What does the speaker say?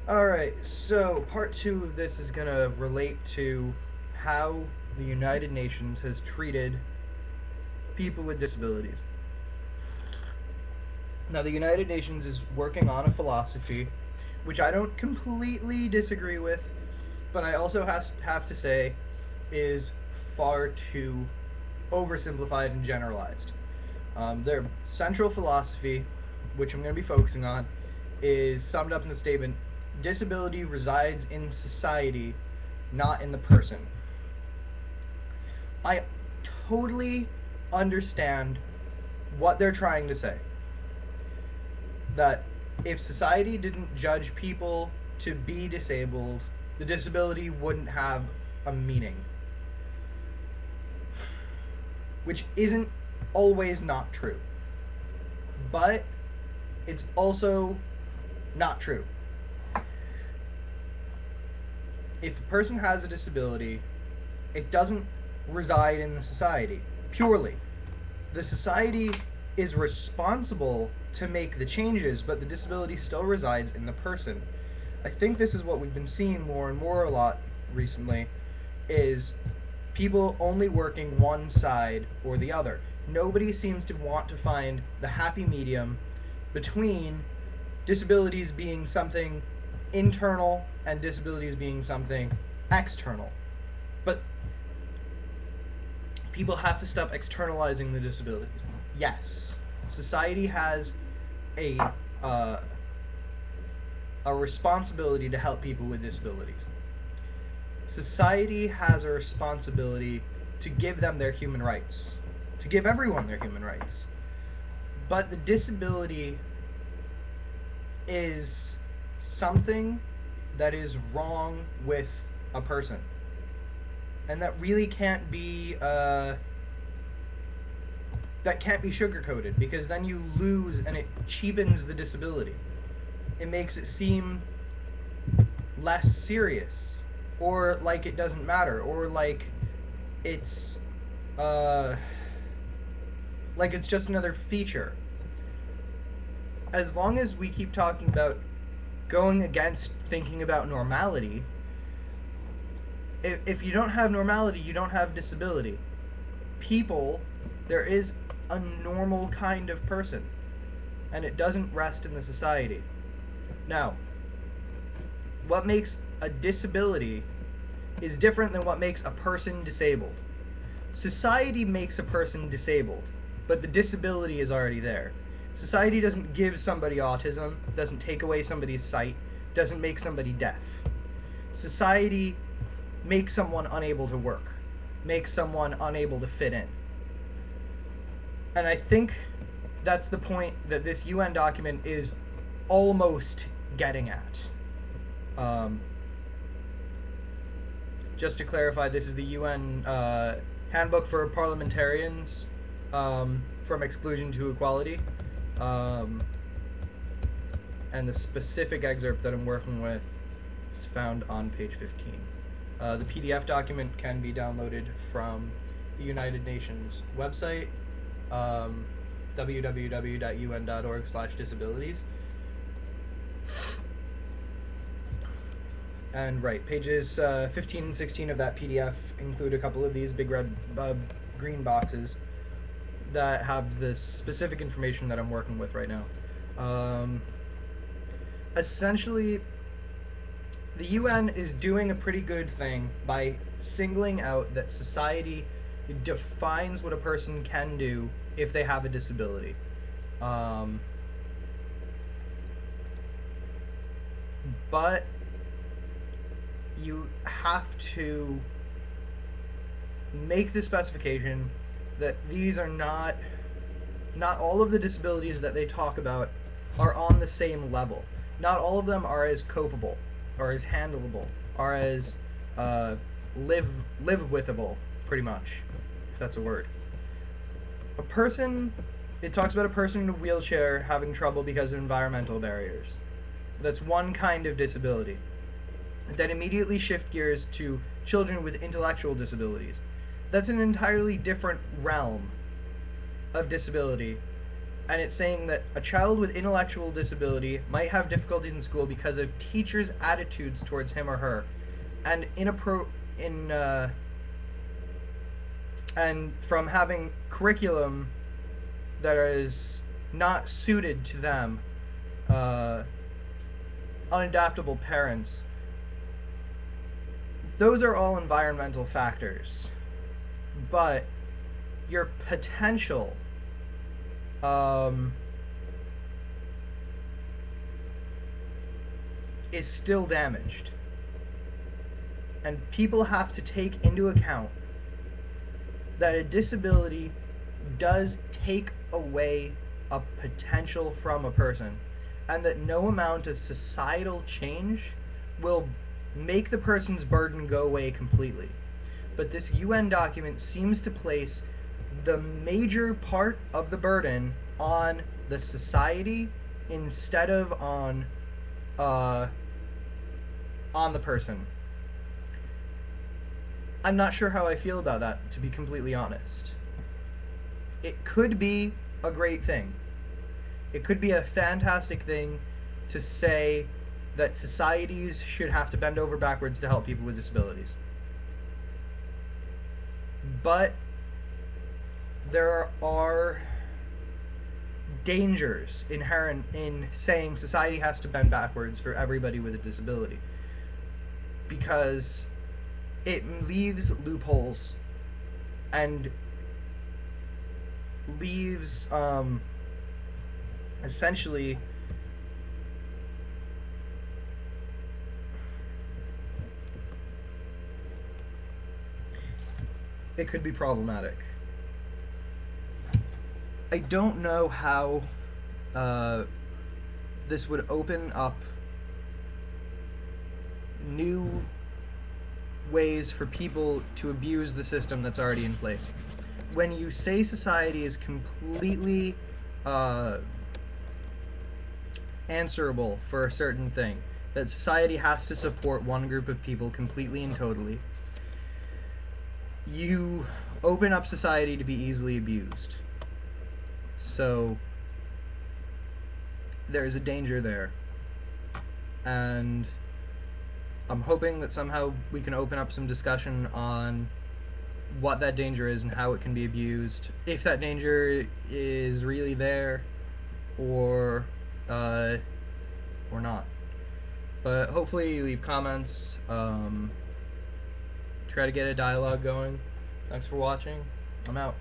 Alright, so part two of this is going to relate to how the United Nations has treated people with disabilities. Now, the United Nations is working on a philosophy which I don't completely disagree with, but I also have to say is far too oversimplified and generalized. Their central philosophy, which I'm going to be focusing on, is summed up in the statement: disability resides in society, not in the person. I totally understand what they're trying to say. That if society didn't judge people to be disabled, the disability wouldn't have a meaning. Which isn't always not true. But it's also not true. If a person has a disability, it doesn't reside in the society purely. The society is responsible to make the changes, but the disability still resides in the person. I think this is what we've been seeing more and more a lot recently, is people only working one side or the other. Nobody seems to want to find the happy medium between disabilities being something internal and disabilities being something external. But people have to stop externalizing the disabilities. Yes, society has a uh, a responsibility to help people with disabilities. Society has a responsibility to give them their human rights, to give everyone their human rights. But the disability is something that is wrong with a person. And that really can't be that can't be sugarcoated, because then you lose and it cheapens the disability. It makes it seem less serious, or like it doesn't matter, or it's uh like it's just another feature. As long as we keep talking about going against thinking about normality, if you don't have normality, you don't have disability. People, there is a normal kind of person, and it doesn't rest in the society. Now, what makes a disability is different than what makes a person disabled. Society makes a person disabled, but the disability is already there. Society doesn't give somebody autism, doesn't take away somebody's sight, doesn't make somebody deaf. Society makes someone unable to work, makes someone unable to fit in. And I think that's the point that this UN document is almost getting at. Just to clarify, this is the UN Handbook for Parliamentarians, from Exclusion to Equality. And the specific excerpt that I'm working with is found on page 15. The PDF document can be downloaded from the United Nations website, www.un.org/disabilities. And right, pages 15 and 16 of that PDF include a couple of these big red green boxes that have the specific information that I'm working with right now. Essentially, the UN is doing a pretty good thing by singling out that society defines what a person can do if they have a disability. But you have to make the specification that these are not all of the disabilities that they talk about are on the same level. Not all of them are as copable, or as handleable, or as live withable, pretty much, if that's a word. A person, it talks about a person in a wheelchair having trouble because of environmental barriers. That's one kind of disability. Then immediately shift gears to children with intellectual disabilities. That's an entirely different realm of disability and it's saying that a child with intellectual disability might have difficulties in school because of teachers' attitudes towards him or her, and in and from having curriculum that is not suited to them, uh, unadaptable parents. Those are all environmental factors, but your potential is still damaged. And people have to take into account that a disability does take away a potential from a person, and that no amount of societal change will make the person's burden go away completely. But this UN document seems to place the major part of the burden on the society instead of uh, on the person. I'm not sure how I feel about that, to be completely honest. It could be a great thing. It could be a fantastic thing to say that societies should have to bend over backwards to help people with disabilities. But there are dangers inherent in saying society has to bend backwards for everybody with a disability, because it leaves loopholes and leaves essentially it could be problematic. I don't know how this would open up new ways for people to abuse the system that's already in place. When you say society is completely answerable for a certain thing, that society has to support one group of people completely and totally, you open up society to be easily abused. So there's a danger there. And I'm hoping that somehow we can open up some discussion on what that danger is and how it can be abused, if that danger is really there, or not. But hopefully you leave comments, try to get a dialogue going. Thanks for watching. I'm out.